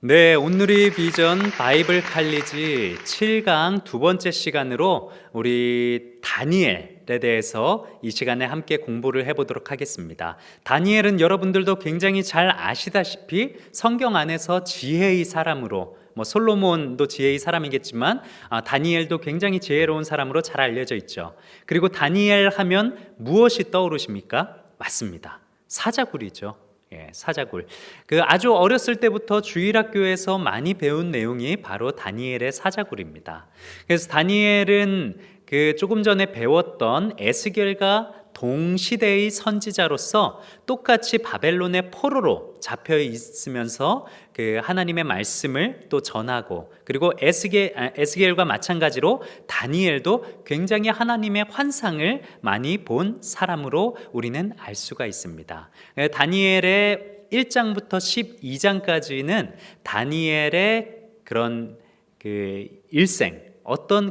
네, 온누리 비전 바이블 칼리지 7강 두 번째 시간으로 우리 다니엘에 대해서 이 시간에 함께 공부를 해보도록 하겠습니다. 다니엘은 여러분들도 굉장히 잘 아시다시피 성경 안에서 지혜의 사람으로, 솔로몬도 지혜의 사람이겠지만 다니엘도 굉장히 지혜로운 사람으로 잘 알려져 있죠. 그리고 다니엘 하면 무엇이 떠오르십니까? 맞습니다. 사자굴이죠. 사자굴. 아주 어렸을 때부터 주일학교에서 많이 배운 내용이 바로 다니엘의 사자굴입니다. 그래서 다니엘은 조금 전에 배웠던 에스겔과 동시대의 선지자로서 똑같이 바벨론의 포로로 잡혀 있으면서 하나님의 말씀을 또 전하고, 그리고 에스겔과 마찬가지로 다니엘도 굉장히 하나님의 환상을 많이 본 사람으로 우리는 알 수가 있습니다. 다니엘의 1장부터 12장까지는 다니엘의 그런 일생,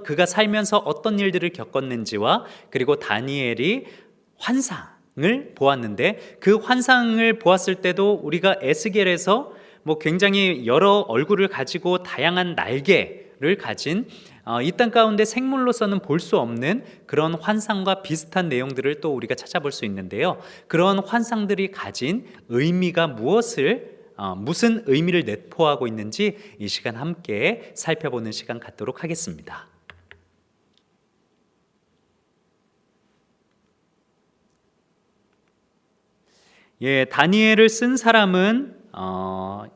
그가 살면서 어떤 일들을 겪었는지와, 그리고 다니엘이 환상을 보았는데 그 환상을 보았을 때도 우리가 에스겔에서 굉장히 여러 얼굴을 가지고 다양한 날개를 가진 이 땅 가운데 생물로서는 볼 수 없는 그런 환상과 비슷한 내용들을 또 우리가 찾아볼 수 있는데요. 그런 환상들이 가진 의미가 무슨 의미를 내포하고 있는지 이 시간 함께 살펴보는 시간 갖도록 하겠습니다. 다니엘을 쓴 사람은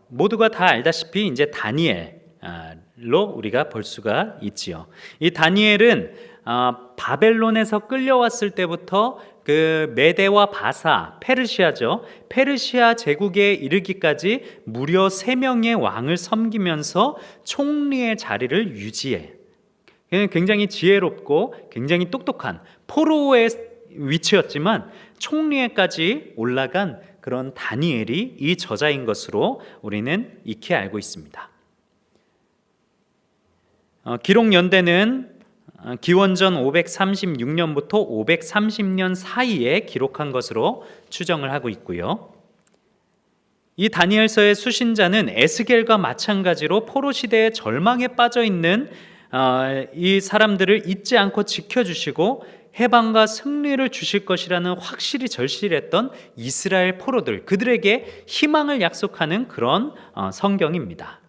모두가 다 알다시피 이제 다니엘로 우리가 볼 수가 있지요. 이 다니엘은 바벨론에서 끌려왔을 때부터 메대와 바사, 페르시아죠. 페르시아 제국에 이르기까지 무려 3명의 왕을 섬기면서 총리의 자리를 유지해. 굉장히 지혜롭고 굉장히 똑똑한 포로의 위치였지만 총리에까지 올라간 그런 다니엘이 이 저자인 것으로 우리는 익히 알고 있습니다. 기록 연대는 기원전 536년부터 530년 사이에 기록한 것으로 추정을 하고 있고요. 이 다니엘서의 수신자는 에스겔과 마찬가지로 포로 시대의 절망에 빠져 있는 이 사람들을 잊지 않고 지켜주시고 해방과 승리를 주실 것이라는 확실히 절실했던 이스라엘 포로들, 그들에게 희망을 약속하는 그런 성경입니다.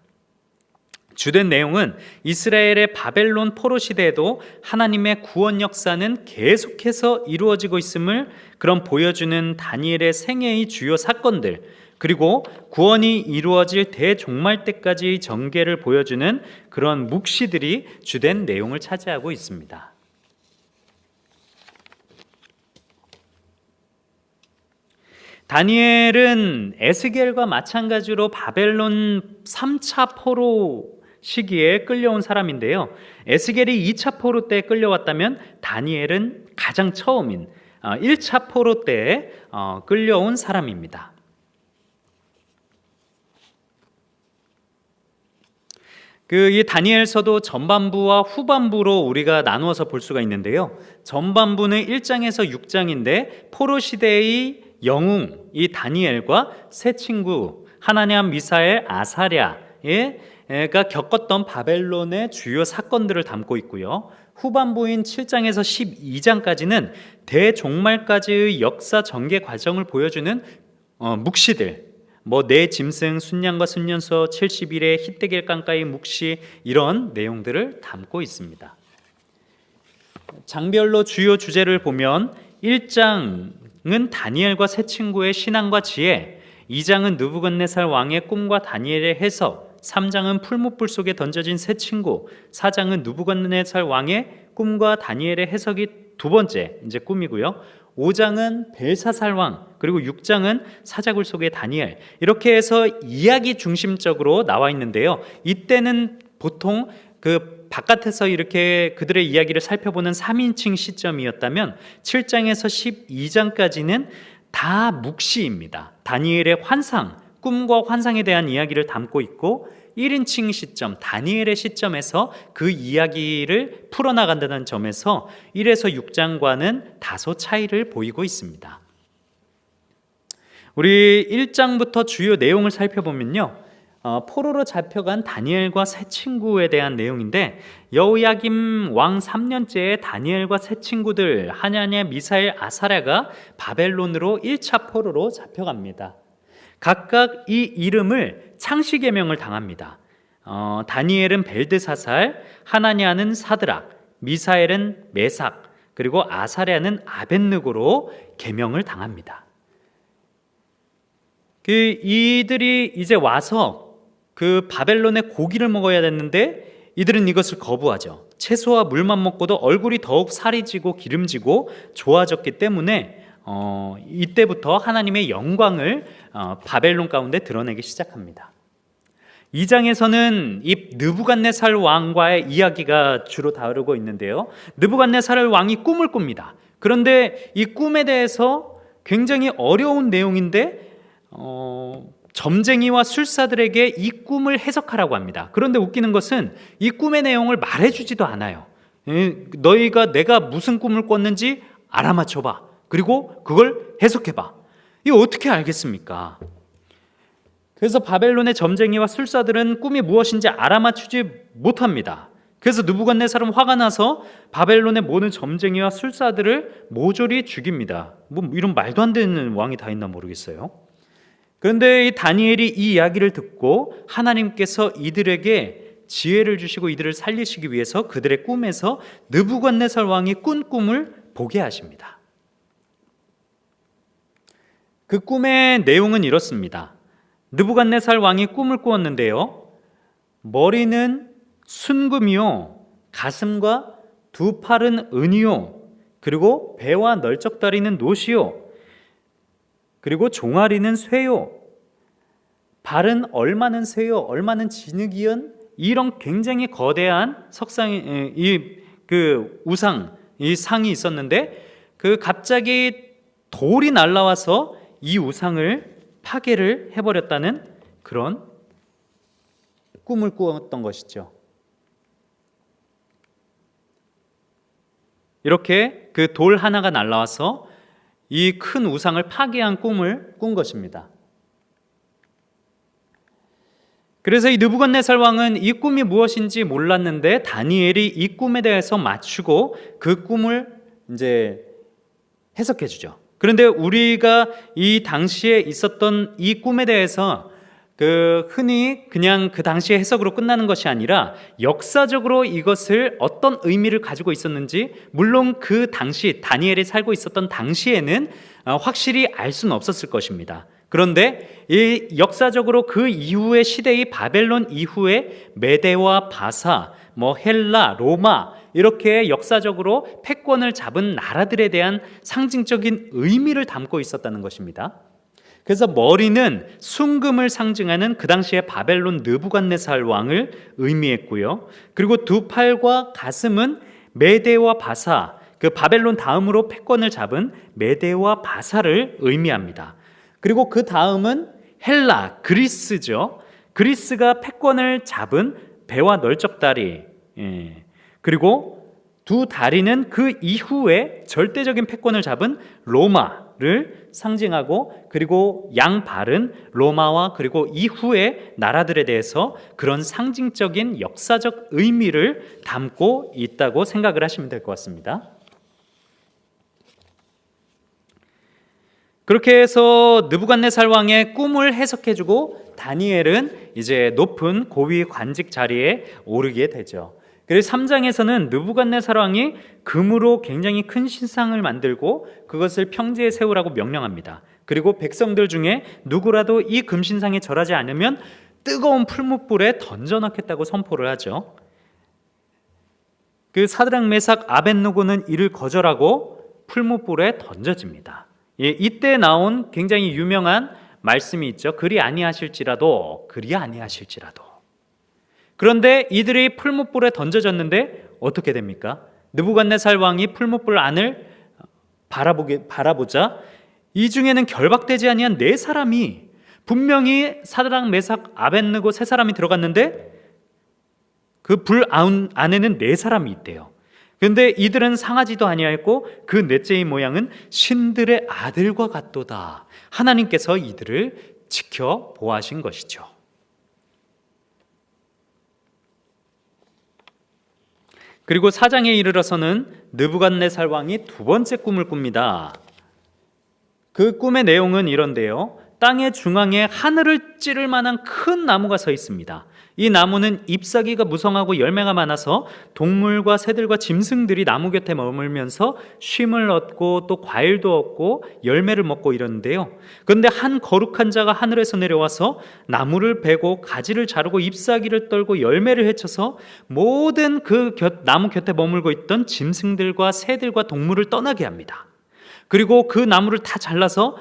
주된 내용은 이스라엘의 바벨론 포로 시대에도 하나님의 구원 역사는 계속해서 이루어지고 있음을 보여주는 다니엘의 생애의 주요 사건들, 그리고 구원이 이루어질 대종말 때까지의 전개를 보여주는 그런 묵시들이 주된 내용을 차지하고 있습니다. 다니엘은 에스겔과 마찬가지로 바벨론 3차 포로 시기에 끌려온 사람인데요. 에스겔이 2차 포로 때 끌려왔다면 다니엘은 가장 처음인 1차 포로 때 끌려온 사람입니다. 이 다니엘서도 전반부와 후반부로 우리가 나누어서 볼 수가 있는데요. 전반부는 1장에서 6장인데 포로 시대의 영웅 이 다니엘과 세 친구 하나냐, 미사엘, 아사랴가 겪었던 바벨론의 주요 사건들을 담고 있고요. 후반부인 7장에서 12장까지는 대종말까지의 역사 전개 과정을 보여주는 묵시들, 내 짐승, 순양과 순년소, 70일의 히데겔 강가의 묵시, 이런 내용들을 담고 있습니다. 장별로 주요 주제를 보면 1장은 다니엘과 세 친구의 신앙과 지혜, 2장은 느부갓네살 왕의 꿈과 다니엘의 해석, 3장은 풀무불 속에 던져진 세 친구, 4장은 느부갓네살 왕의 꿈과 다니엘의 해석이 두 번째 이제 꿈이고요. 5장은 벨사살 왕, 그리고 6장은 사자굴 속의 다니엘, 이렇게 해서 이야기 중심적으로 나와 있는데요. 이때는 보통 바깥에서 이렇게 그들의 이야기를 살펴보는 3인칭 시점이었다면 7장에서 12장까지는 다 묵시입니다. 다니엘의 환상, 꿈과 환상에 대한 이야기를 담고 있고 1인칭 시점, 다니엘의 시점에서 그 이야기를 풀어나간다는 점에서 1에서 6장과는 다소 차이를 보이고 있습니다. 우리 1장부터 주요 내용을 살펴보면요, 포로로 잡혀간 다니엘과 세 친구에 대한 내용인데, 여호야김 왕 3년째에 다니엘과 세 친구들 하냐냐, 미사엘, 아사랴가 바벨론으로 1차 포로로 잡혀갑니다. 각각 이 이름을 창시 계명을 당합니다. 다니엘은 벨드사살, 하나냐는 사드락, 미사엘은 메삭, 그리고 아사랴는 아벳느고로 계명을 당합니다. 이들이 이제 와서 그 바벨론의 고기를 먹어야 됐는데 이들은 이것을 거부하죠. 채소와 물만 먹고도 얼굴이 더욱 살이 찌고 기름지고 좋아졌기 때문에 이때부터 하나님의 영광을 바벨론 가운데 드러내기 시작합니다. 2장에서는 이 느부갓네살 왕과의 이야기가 주로 다루고 있는데요, 느부갓네살 왕이 꿈을 꿉니다. 그런데 이 꿈에 대해서 굉장히 어려운 내용인데 점쟁이와 술사들에게 이 꿈을 해석하라고 합니다. 그런데 웃기는 것은 이 꿈의 내용을 말해주지도 않아요. 너희가 내가 무슨 꿈을 꿨는지 알아맞혀봐, 그리고 그걸 해석해봐. 이거 어떻게 알겠습니까? 그래서 바벨론의 점쟁이와 술사들은 꿈이 무엇인지 알아맞추지 못합니다. 그래서 느부갓네살은 화가 나서 바벨론의 모든 점쟁이와 술사들을 모조리 죽입니다. 뭐 이런 말도 안 되는 왕이 다 있나 모르겠어요. 그런데 이 다니엘이 이 이야기를 듣고 하나님께서 이들에게 지혜를 주시고 이들을 살리시기 위해서 그들의 꿈에서 느부갓네살 왕이 꾼 꿈을 보게 하십니다. 그 꿈의 내용은 이렇습니다. 느부갓네살 왕이 꿈을 꾸었는데요, 머리는 순금이요, 가슴과 두 팔은 은이요, 그리고 배와 널쩍다리는 노시요, 그리고 종아리는 쇠요, 발은 얼마는 쇠요, 얼마는 진흙이연, 이런 굉장히 거대한 석상이 우상, 이 상이 있었는데 갑자기 돌이 날라와서 이 우상을 파괴를 해버렸다는 그런 꿈을 꾸었던 것이죠. 이렇게 그 돌 하나가 날라와서 이 큰 우상을 파괴한 꿈을 꾼 것입니다. 그래서 이 느부갓네살 왕은 이 꿈이 무엇인지 몰랐는데 다니엘이 이 꿈에 대해서 맞추고 그 꿈을 이제 해석해 주죠. 그런데 우리가 이 당시에 있었던 이 꿈에 대해서 흔히 그냥 그 당시의 해석으로 끝나는 것이 아니라 역사적으로 이것을 어떤 의미를 가지고 있었는지, 물론 그 당시 다니엘이 살고 있었던 당시에는 확실히 알 수는 없었을 것입니다. 그런데 이 역사적으로 그 이후의 시대의 바벨론 이후에 메데와 바사, 헬라, 로마, 이렇게 역사적으로 패권을 잡은 나라들에 대한 상징적인 의미를 담고 있었다는 것입니다. 그래서 머리는 순금을 상징하는 그 당시의 바벨론 느부갓네살 왕을 의미했고요. 그리고 두 팔과 가슴은 메데와 바사, 그 바벨론 다음으로 패권을 잡은 메데와 바사를 의미합니다. 그리고 그 다음은 헬라, 그리스죠. 그리스가 패권을 잡은 배와 널쩍다리, 그리고 두 다리는 그 이후에 절대적인 패권을 잡은 로마를 상징하고, 그리고 양발은 로마와 그리고 이후의 나라들에 대해서 그런 상징적인 역사적 의미를 담고 있다고 생각을 하시면 될 것 같습니다. 그렇게 해서 느부갓네살 왕의 꿈을 해석해주고 다니엘은 이제 높은 고위 관직 자리에 오르게 되죠. 그래서 3장에서는 느부갓네살 왕이 금으로 굉장히 큰 신상을 만들고 그것을 평지에 세우라고 명령합니다. 그리고 백성들 중에 누구라도 이 금신상에 절하지 않으면 뜨거운 풀무불에 던져넣겠다고 선포를 하죠. 그 사드락, 메삭, 아벳느고는 이를 거절하고 풀무불에 던져집니다. 이때 나온 굉장히 유명한 말씀이 있죠. 그리 아니하실지라도, 그리 아니하실지라도. 그런데 이들이 풀무불에 던져졌는데 어떻게 됩니까? 느부갓네살 왕이 풀무불 안을 바라보자 이 중에는 결박되지 아니한 네 사람이, 분명히 사드락, 메삭, 아벳느고 세 사람이 들어갔는데 그 불 안에는 네 사람이 있대요. 그런데 이들은 상하지도 아니하였고 그 넷째의 모양은 신들의 아들과 같도다. 하나님께서 이들을 지켜 보호하신 것이죠. 그리고 4장에 이르러서는 느부갓네살 왕이 두 번째 꿈을 꿉니다. 그 꿈의 내용은 이런데요. 땅의 중앙에 하늘을 찌를 만한 큰 나무가 서 있습니다. 이 나무는 잎사귀가 무성하고 열매가 많아서 동물과 새들과 짐승들이 나무 곁에 머물면서 쉼을 얻고 또 과일도 얻고 열매를 먹고 이러는데요. 그런데 한 거룩한 자가 하늘에서 내려와서 나무를 베고 가지를 자르고 잎사귀를 떨고 열매를 헤쳐서 모든 그 나무 곁에 머물고 있던 짐승들과 새들과 동물을 떠나게 합니다. 그리고 그 나무를 다 잘라서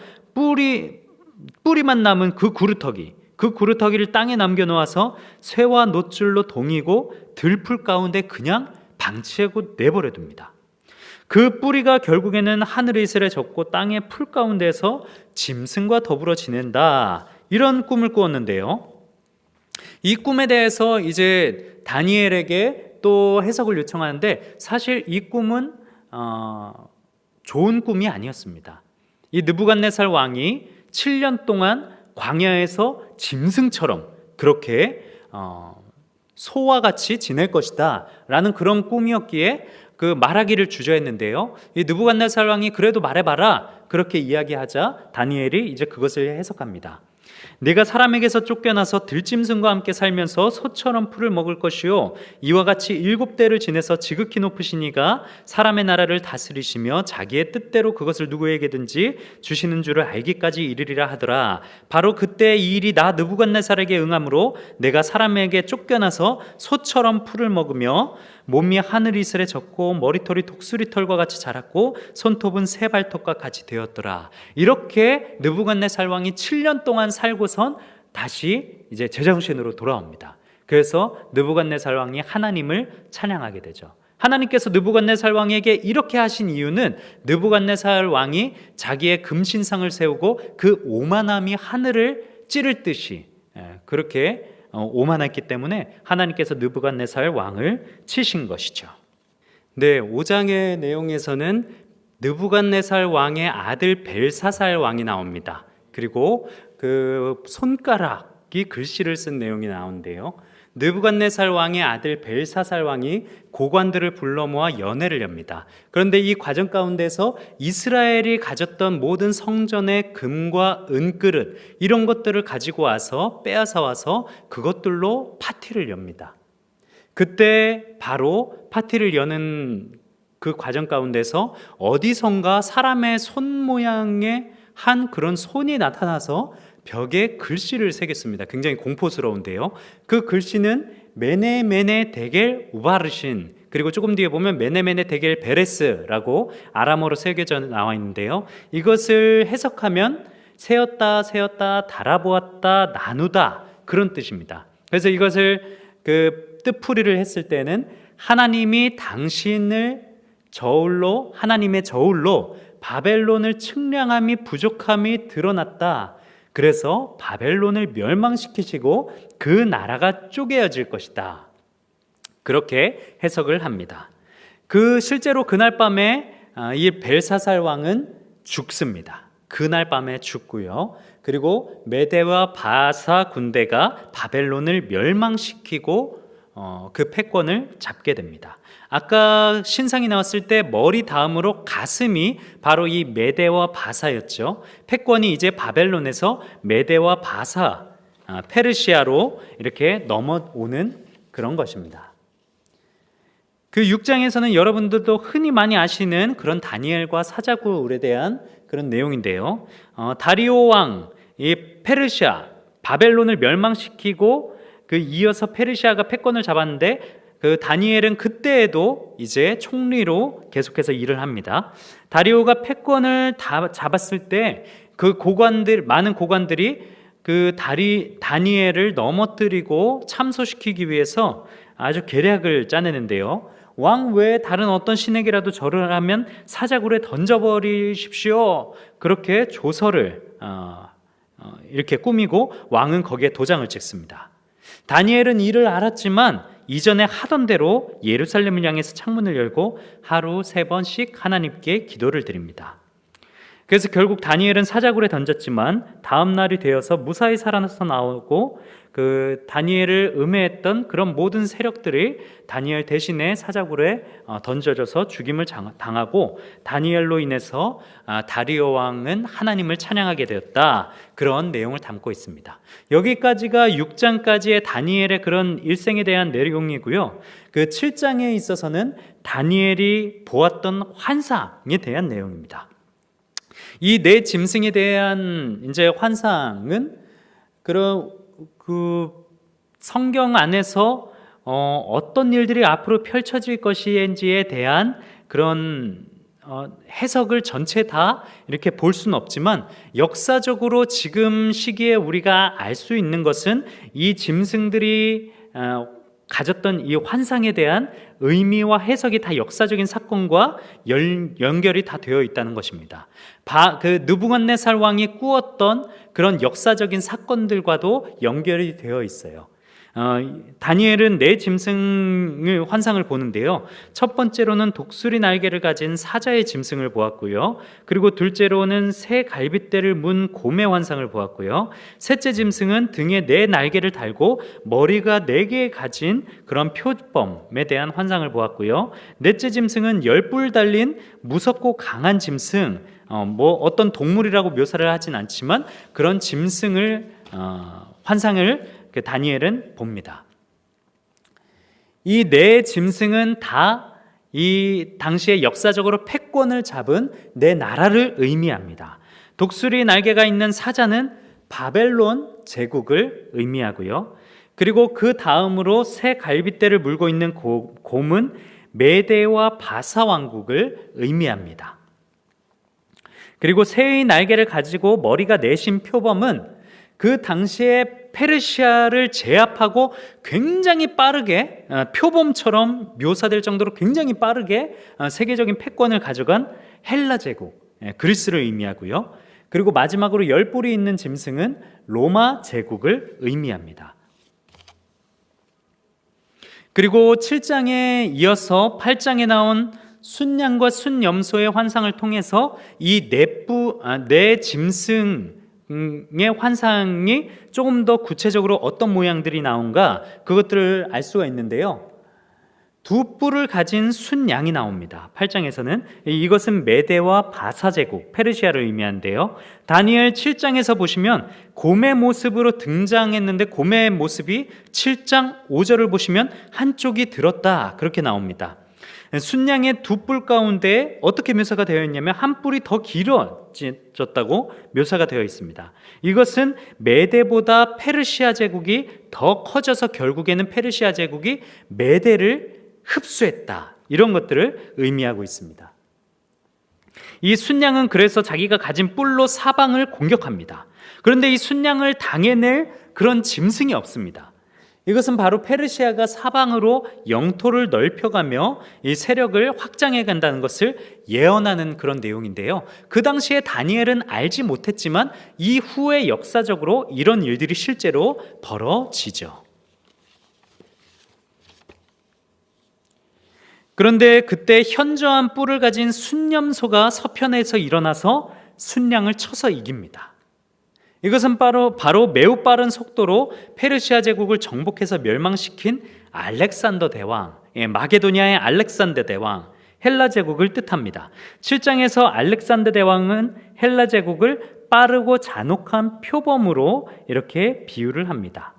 뿌리만 남은 그 구루터기를 땅에 남겨놓아서 쇠와 놋줄로 동이고 들풀 가운데 그냥 방치하고 내버려 둡니다. 그 뿌리가 결국에는 하늘의 이슬에 젖고 땅의 풀 가운데서 짐승과 더불어 지낸다. 이런 꿈을 꾸었는데요. 이 꿈에 대해서 이제 다니엘에게 또 해석을 요청하는데 사실 이 꿈은 좋은 꿈이 아니었습니다. 이 느부갓네살 왕이 7년 동안 광야에서 짐승처럼 그렇게 소와 같이 지낼 것이다 라는 그런 꿈이었기에 그 말하기를 주저했는데요. 이 느부갓네살 왕이 그래도 말해봐라 그렇게 이야기하자 다니엘이 이제 그것을 해석합니다. 네가 사람에게서 쫓겨나서 들짐승과 함께 살면서 소처럼 풀을 먹을 것이요 이와 같이 7대를 지내서 지극히 높으신 이가 사람의 나라를 다스리시며 자기의 뜻대로 그것을 누구에게든지 주시는 줄을 알기까지 이르리라 하더라. 바로 그때 이 일이 나 느부갓네살에게 응함으로 내가 사람에게 쫓겨나서 소처럼 풀을 먹으며 몸이 하늘 이슬에 젖고 머리털이 독수리털과 같이 자랐고 손톱은 새 발톱과 같이 되었더라. 이렇게 느부갓네살 왕이 7년 동안 살고선 다시 이제 제정신으로 돌아옵니다. 그래서 느부갓네살 왕이 하나님을 찬양하게 되죠. 하나님께서 느부갓네살 왕에게 이렇게 하신 이유는 느부갓네살 왕이 자기의 금신상을 세우고 그 오만함이 하늘을 찌를 듯이 그렇게 오만했기 때문에 하나님께서 느부갓네살 왕을 치신 것이죠. 네, 5장의 내용에서는 느부갓네살 왕의 아들 벨사살 왕이 나옵니다. 그리고 그 손가락이 글씨를 쓴 내용이 나오는데요. 느부갓네살 왕의 아들 벨사살 왕이 고관들을 불러 모아 연회를 엽니다. 그런데 이 과정 가운데서 이스라엘이 가졌던 모든 성전의 금과 은그릇 이런 것들을 가지고 와서 빼앗아 와서 그것들로 파티를 엽니다. 그때 바로 파티를 여는 그 과정 가운데서 어디선가 사람의 손 모양의 한 그런 손이 나타나서 벽에 글씨를 새겼습니다. 굉장히 공포스러운데요. 그 글씨는 메네 데겔 우바르신, 그리고 조금 뒤에 보면 메네 데겔 베레스라고 아람어로 새겨져 나와 있는데요. 이것을 해석하면 세었다 달아보았다 나누다 그런 뜻입니다. 그래서 이것을 그 뜻풀이를 했을 때는 하나님이 당신을 하나님의 저울로 바벨론을 측량함이 부족함이 드러났다. 그래서 바벨론을 멸망시키시고 그 나라가 쪼개어질 것이다. 그렇게 해석을 합니다. 실제로 그날 밤에 이 벨사살 왕은 죽습니다. 그날 밤에 죽고요. 그리고 메대와 바사 군대가 바벨론을 멸망시키고 그 패권을 잡게 됩니다. 아까 신상이 나왔을 때 머리 다음으로 가슴이 바로 이 메대와 바사였죠. 패권이 이제 바벨론에서 메대와 바사, 페르시아로 이렇게 넘어오는 그런 것입니다. 그 6장에서는 여러분들도 흔히 많이 아시는 그런 다니엘과 사자굴에 대한 그런 내용인데요. 다리오 왕, 이 페르시아, 바벨론을 멸망시키고 그 이어서 페르시아가 패권을 잡았는데 그 다니엘은 그때에도 이제 총리로 계속해서 일을 합니다. 다리오가 패권을 다 잡았을 때 그 많은 고관들이 그 다니엘을 넘어뜨리고 참소시키기 위해서 아주 계략을 짜내는데요. 왕 외에 다른 어떤 신에게라도 절을 하면 사자굴에 던져버리십시오. 그렇게 조서를 이렇게 꾸미고 왕은 거기에 도장을 찍습니다. 다니엘은 이를 알았지만 이전에 하던 대로 예루살렘을 향해서 창문을 열고 하루 3번씩 하나님께 기도를 드립니다. 그래서 결국 다니엘은 사자굴에 던졌지만 다음 날이 되어서 무사히 살아서 나오고 그 다니엘을 음해했던 그런 모든 세력들이 다니엘 대신에 사자굴에 던져져서 죽임을 당하고 다니엘로 인해서 다리오 왕은 하나님을 찬양하게 되었다. 그런 내용을 담고 있습니다. 여기까지가 6장까지의 다니엘의 그런 일생에 대한 내용이고요. 그 7장에 있어서는 다니엘이 보았던 환상에 대한 내용입니다. 이 네 짐승에 대한 이제 환상은 그 성경 안에서 어떤 일들이 앞으로 펼쳐질 것인지에 대한 그런 해석을 전체 다 이렇게 볼 수는 없지만 역사적으로 지금 시기에 우리가 알 수 있는 것은 이 짐승들이 가졌던 이 환상에 대한 의미와 해석이 다 역사적인 사건과 연결이 다 되어 있다는 것입니다. 그 느부갓네살 왕이 꾸었던 그런 역사적인 사건들과도 연결이 되어 있어요. 다니엘은 네 짐승의 환상을 보는데요. 첫 번째로는 독수리 날개를 가진 사자의 짐승을 보았고요. 그리고 둘째로는 새 갈빗대를 문 곰의 환상을 보았고요. 셋째 짐승은 등에 네 날개를 달고 머리가 네 개 가진 그런 표범에 대한 환상을 보았고요. 넷째 짐승은 10뿔 달린 무섭고 강한 짐승, 어떤 동물이라고 묘사를 하진 않지만 그런 짐승을 환상을 다니엘은 봅니다. 이 네 짐승은 다 이 당시에 역사적으로 패권을 잡은 네 나라를 의미합니다. 독수리 날개가 있는 사자는 바벨론 제국을 의미하고요. 그리고 그 다음으로 새 갈빗대를 물고 있는 곰은 메대와 바사 왕국을 의미합니다. 그리고 새의 날개를 가지고 머리가 내신 표범은 그 당시에 페르시아를 제압하고 굉장히 빠르게 표범처럼 묘사될 정도로 굉장히 빠르게 세계적인 패권을 가져간 헬라 제국, 그리스를 의미하고요. 그리고 마지막으로 10뿔이 있는 짐승은 로마 제국을 의미합니다. 그리고 7장에 이어서 8장에 나온 순양과 순염소의 환상을 통해서 이 네 짐승 의 환상이 조금 더 구체적으로 어떤 모양들이 나온가 그것들을 알 수가 있는데요. 두 뿔을 가진 순양이 나옵니다. 8장에서는 이것은 메대와 바사 제국, 페르시아를 의미하는데요. 다니엘 7장에서 보시면 곰의 모습으로 등장했는데 곰의 모습이 7장 5절을 보시면 한쪽이 들었다 그렇게 나옵니다. 순양의 두 뿔 가운데 어떻게 묘사가 되어 있냐면 한 뿔이 더 길어졌다고 묘사가 되어 있습니다. 이것은 메대보다 페르시아 제국이 더 커져서 결국에는 페르시아 제국이 메대를 흡수했다, 이런 것들을 의미하고 있습니다. 이 순양은 그래서 자기가 가진 뿔로 사방을 공격합니다. 그런데 이 순양을 당해낼 그런 짐승이 없습니다. 이것은 바로 페르시아가 사방으로 영토를 넓혀가며 이 세력을 확장해 간다는 것을 예언하는 그런 내용인데요. 그 당시에 다니엘은 알지 못했지만 이후에 역사적으로 이런 일들이 실제로 벌어지죠. 그런데 그때 현저한 뿔을 가진 순염소가 서편에서 일어나서 순양을 쳐서 이깁니다. 이것은 바로 매우 빠른 속도로 페르시아 제국을 정복해서 멸망시킨 알렉산더 대왕, 마게도니아의 알렉산더 대왕, 헬라 제국을 뜻합니다. 7장에서 알렉산더 대왕은 헬라 제국을 빠르고 잔혹한 표범으로 이렇게 비유를 합니다.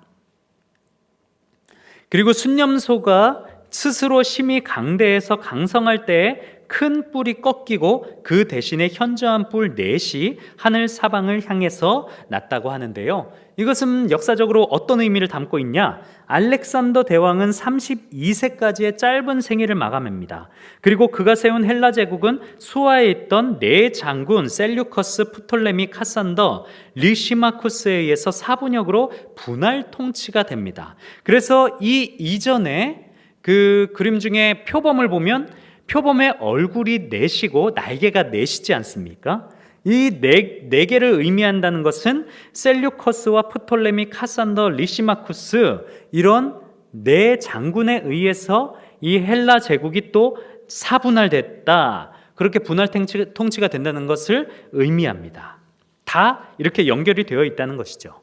그리고 순염소가 스스로 심히 강대해서 강성할 때에 큰 뿔이 꺾이고 그 대신에 현저한 뿔 넷이 하늘 사방을 향해서 났다고 하는데요. 이것은 역사적으로 어떤 의미를 담고 있냐? 알렉산더 대왕은 32세까지의 짧은 생애를 마감합니다. 그리고 그가 세운 헬라 제국은 수하에 있던 네 장군 셀류커스, 프톨레미, 카산더, 리시마쿠스에 의해서 사분역으로 분할 통치가 됩니다. 그래서 이 이전에 그 그림 중에 표범을 보면 표범의 얼굴이 넷이고 날개가 넷이지 않습니까? 이 네 개를 의미한다는 것은 셀류커스와 프톨레미, 카산더, 리시마쿠스, 이런 네 장군에 의해서 이 헬라 제국이 또 사분할됐다. 그렇게 분할 통치가 된다는 것을 의미합니다. 다 이렇게 연결이 되어 있다는 것이죠.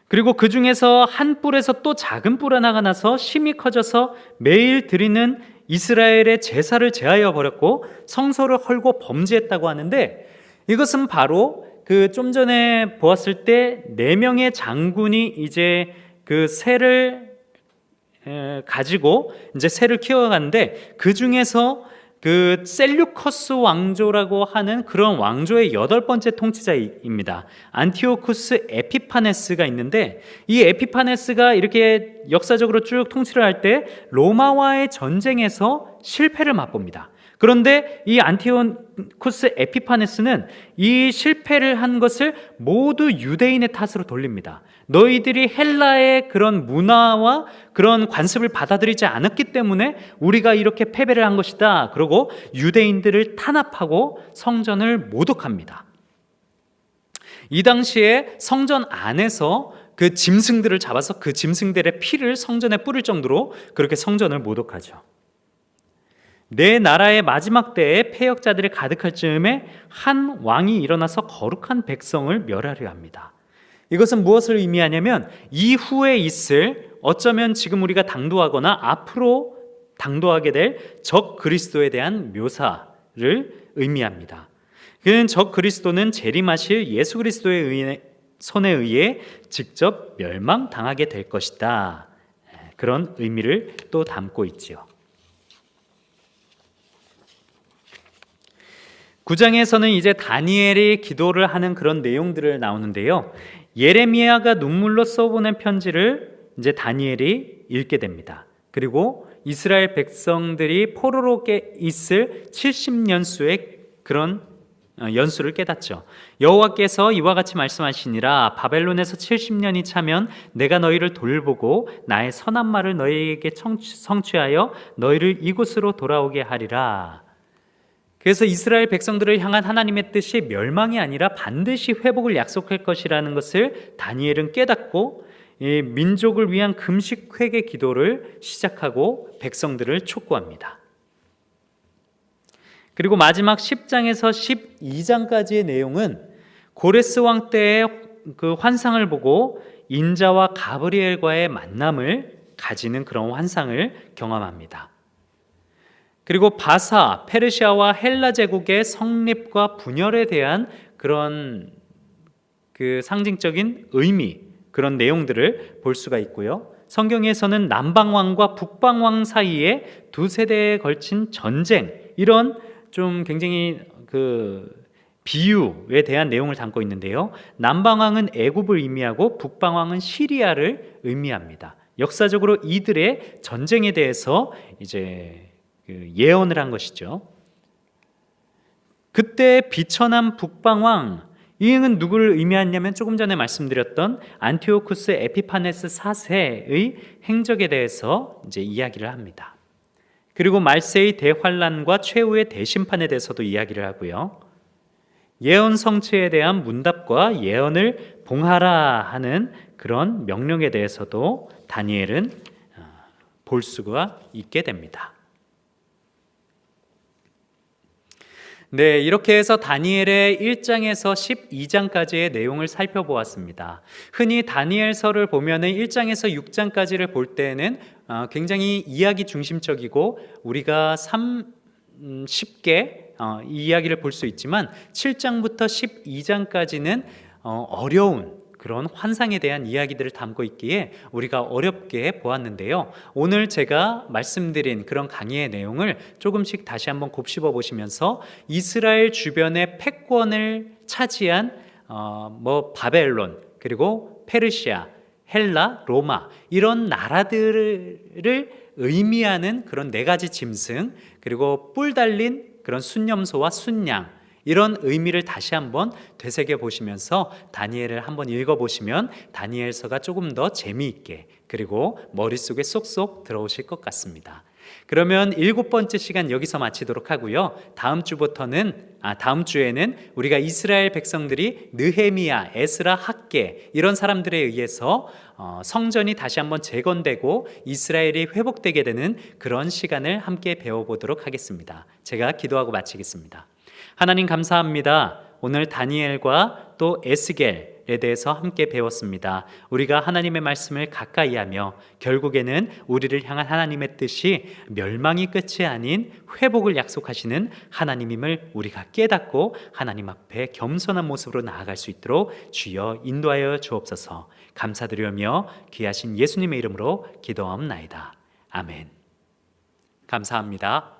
그리고 그 중에서 한 뿔에서 또 작은 뿔 하나가 나서 심히 커져서 매일 드리는 이스라엘의 제사를 제하여 버렸고 성소를 헐고 범죄했다고 하는데, 이것은 바로 그 좀 전에 보았을 때 4명의 장군이 이제 그 새를 가지고 이제 새를 키워가는데, 그 중에서 그 셀류커스 왕조라고 하는 그런 왕조의 8번째 통치자입니다. 안티오쿠스 에피파네스가 있는데, 이 에피파네스가 이렇게 역사적으로 쭉 통치를 할 때 로마와의 전쟁에서 실패를 맛봅니다. 그런데 이 안티오쿠스 에피파네스는 이 실패를 한 것을 모두 유대인의 탓으로 돌립니다. 너희들이 헬라의 그런 문화와 그런 관습을 받아들이지 않았기 때문에 우리가 이렇게 패배를 한 것이다. 그러고 유대인들을 탄압하고 성전을 모독합니다. 이 당시에 성전 안에서 그 짐승들을 잡아서 그 짐승들의 피를 성전에 뿌릴 정도로 그렇게 성전을 모독하죠. 내 나라의 마지막 때에 패역자들이 가득할 즈음에 한 왕이 일어나서 거룩한 백성을 멸하려 합니다. 이것은 무엇을 의미하냐면 이후에 있을, 어쩌면 지금 우리가 당도하거나 앞으로 당도하게 될 적 그리스도에 대한 묘사를 의미합니다. 그는 적 그리스도는 재림하실 예수 그리스도의 손에 의해 직접 멸망당하게 될 것이다. 그런 의미를 또 담고 있지요. 9장에서는 이제 다니엘이 기도를 하는 그런 내용들을 나오는데요. 예레미야가 눈물로 써보낸 편지를 이제 다니엘이 읽게 됩니다. 그리고 이스라엘 백성들이 포로로 있을 70년수의 그런 연수를 깨닫죠. 여호와께서 이와 같이 말씀하시니라. 바벨론에서 70년이 차면 내가 너희를 돌보고 나의 선한 말을 너희에게 성취하여 너희를 이곳으로 돌아오게 하리라. 그래서 이스라엘 백성들을 향한 하나님의 뜻이 멸망이 아니라 반드시 회복을 약속할 것이라는 것을 다니엘은 깨닫고 이 민족을 위한 금식 회개 기도를 시작하고 백성들을 촉구합니다. 그리고 마지막 10장에서 12장까지의 내용은 고레스 왕 때의 그 환상을 보고 인자와 가브리엘과의 만남을 가지는 그런 환상을 경험합니다. 그리고 바사, 페르시아와 헬라 제국의 성립과 분열에 대한 그런 그 상징적인 의미, 그런 내용들을 볼 수가 있고요. 성경에서는 남방왕과 북방왕 사이에 두 세대에 걸친 전쟁, 이런 좀 굉장히 그 비유에 대한 내용을 담고 있는데요. 남방왕은 애굽을 의미하고 북방왕은 시리아를 의미합니다. 역사적으로 이들의 전쟁에 대해서 이제 예언을 한 것이죠. 그때 비천한 북방왕, 이는 누구를 의미하냐면 조금 전에 말씀드렸던 안티오쿠스 에피파네스 4세의 행적에 대해서 이제 이야기를 합니다. 그리고 말세의 대환란과 최후의 대심판에 대해서도 이야기를 하고요. 예언 성취에 대한 문답과 예언을 봉하라 하는 그런 명령에 대해서도 다니엘은 볼 수가 있게 됩니다. 네, 이렇게 해서 다니엘의 1장에서 12장까지의 내용을 살펴보았습니다. 흔히 다니엘서를 보면은 1장에서 6장까지를 볼 때는 굉장히 이야기 중심적이고 우리가 쉽게 이 이야기를 볼 수 있지만 7장부터 12장까지는 어려운 그런 환상에 대한 이야기들을 담고 있기에 우리가 어렵게 보았는데요. 오늘 제가 말씀드린 그런 강의의 내용을 조금씩 다시 한번 곱씹어 보시면서 이스라엘 주변의 패권을 차지한 바벨론, 그리고 페르시아, 헬라, 로마, 이런 나라들을 의미하는 그런 4가지 짐승, 그리고 뿔 달린 그런 순념소와 순양, 이런 의미를 다시 한번 되새겨 보시면서 다니엘을 한번 읽어보시면 다니엘서가 조금 더 재미있게, 그리고 머릿속에 쏙쏙 들어오실 것 같습니다. 그러면 7번째 시간 여기서 마치도록 하고요. 다음 주에는 우리가 이스라엘 백성들이 느헤미야, 에스라, 학개 이런 사람들에 의해서 성전이 다시 한번 재건되고 이스라엘이 회복되게 되는 그런 시간을 함께 배워보도록 하겠습니다. 제가 기도하고 마치겠습니다. 하나님 감사합니다. 오늘 다니엘과 또 에스겔에 대해서 함께 배웠습니다. 우리가 하나님의 말씀을 가까이 하며 결국에는 우리를 향한 하나님의 뜻이 멸망이 끝이 아닌 회복을 약속하시는 하나님임을 우리가 깨닫고 하나님 앞에 겸손한 모습으로 나아갈 수 있도록 주여 인도하여 주옵소서. 감사드리며 귀하신 예수님의 이름으로 기도하옵나이다. 아멘. 감사합니다.